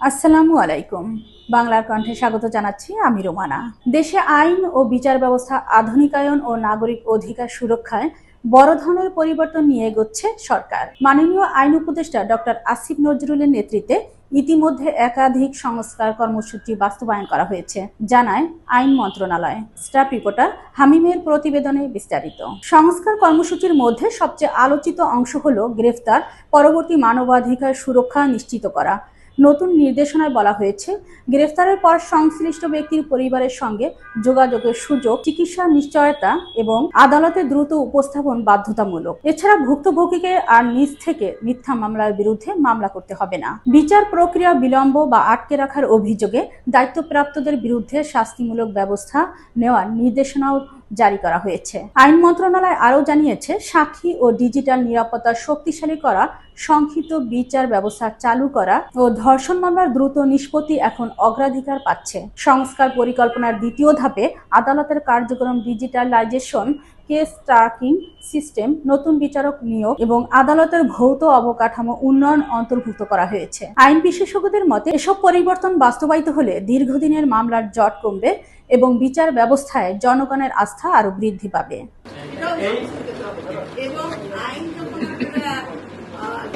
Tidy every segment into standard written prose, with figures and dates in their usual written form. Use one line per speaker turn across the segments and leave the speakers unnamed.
আসসালামু আলাইকুম। বাংলার কণ্ঠে স্বাগত জানাচ্ছি আমি রোমানা। দেশে আইন ও বিচার ব্যবস্থা আধুনিকায়ন ও নাগরিক অধিকার সুরক্ষায় বড় ধরনের পরিবর্তন নিয়ে এগোচ্ছে সরকার। মাননীয় আইন উপদেষ্টা ডক্টর আসিফ নজরুলের নেতৃত্বে ইতিমধ্যে একাধিক সংস্কার কর্মসূচি বাস্তবায়ন করা হয়েছে, জানায় আইন মন্ত্রণালয়। স্টাফ রিপোর্টার হামিমের প্রতিবেদনে বিস্তারিত। সংস্কার কর্মসূচির মধ্যে সবচেয়ে আলোচিত অংশ হলো গ্রেফতার পরবর্তী মানবাধিকার সুরক্ষা নিশ্চিত করা। নতুন নির্দেশনায় বলা হয়েছে, গ্রেফতারের পর সংশ্লিষ্ট ব্যক্তির পরিবারের সঙ্গে যোগাযোগের সুযোগ, চিকিৎসার নিশ্চয়তা এবং আদালতে দ্রুত উপস্থাপন বাধ্যতামূলক। এছাড়া ভুক্তভোগীকে আর নিজ থেকে মিথ্যা মামলার বিরুদ্ধে মামলা করতে হবে না। বিচার প্রক্রিয়া বিলম্ব বা আটকে রাখার অভিযোগে দায়িত্বপ্রাপ্তদের বিরুদ্ধে শাস্তিমূলক ব্যবস্থা নেওয়ার নির্দেশনাও জারি করা হয়েছে। আইন মন্ত্রণালয় আরও জানিয়েছে, সাক্ষী ও ডিজিটাল নিরাপত্তা শক্তিশালী করা, সংক্ষিপ্ত বিচার ব্যবস্থা চালু করা ও ধর্ষণ মামলার দ্রুত নিষ্পত্তি এখন অগ্রাধিকার পাচ্ছে। সংস্কার পরিকল্পনার দ্বিতীয় ধাপে আদালতের কার্যক্রম ডিজিটালাইজেশন, কেস ট্র্যাকিং সিস্টেম, নতুন বিচারক নিয়োগ এবং আদালতের ভৌত অবকাঠামো উন্নয়ন অন্তর্ভুক্ত করা হয়েছে। আইন বিশেষজ্ঞদের মতে, এসব পরিবর্তন বাস্তবায়িত হলে দীর্ঘদিনের মামলার জট কমবে এবং বিচার ব্যবস্থায় জনগণের আস্থা আরো বৃদ্ধি পাবে।
এবং আইন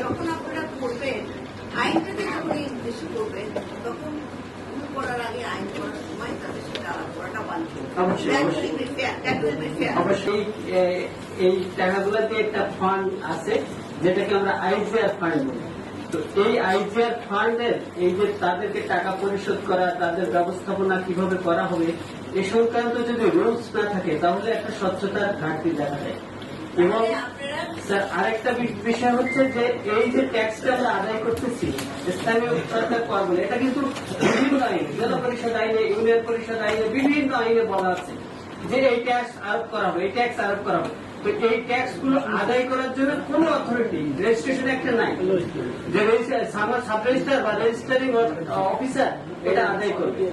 যখন আপনারা করবেন, আইনটাকে যখন বেশি করবেন, তখন করার আগে আইন করার সময় তাদের সেটা করাটা
অবশ্যই এই টাকাগুলোতে একটা ফান্ড আছে যেটাকে আমরা আইজিআর ফান্ড বলি। তো এই আইজিআর ফান্ডের এই যে তাদেরকে টাকা পরিশোধ করা, তাদের ব্যবস্থাপনা কিভাবে করা হবে এ সংক্রান্ত যদি রুলস না থাকে তাহলে একটা স্বচ্ছতার ঘাটতি দেখা যায়। এবং স্যার আরেকটা বিষয় হচ্ছে যে এই যে ট্যাক্সটা আমরা আদায় করতেছি স্থানীয় সরকার কর বলে, এটা কিন্তু বিভিন্ন আইনে, জেলা পরিষদ আইনে, ইউনিয়ন পরিষদ আইনে, বিভিন্ন আইনে বলা আছে যে এই ট্যাক্স আরোপ করা হবে, এই ট্যাক্স আরোপ করা হবে। তো এই ট্যাক্স গুলো আদায় করার জন্য কোন অথরিটি, রেজিস্ট্রেশন একটা নাই যে সাব রেজিস্ট্রার বা রেজিস্ট্রারিং অফিসার এটা আদায় করবে।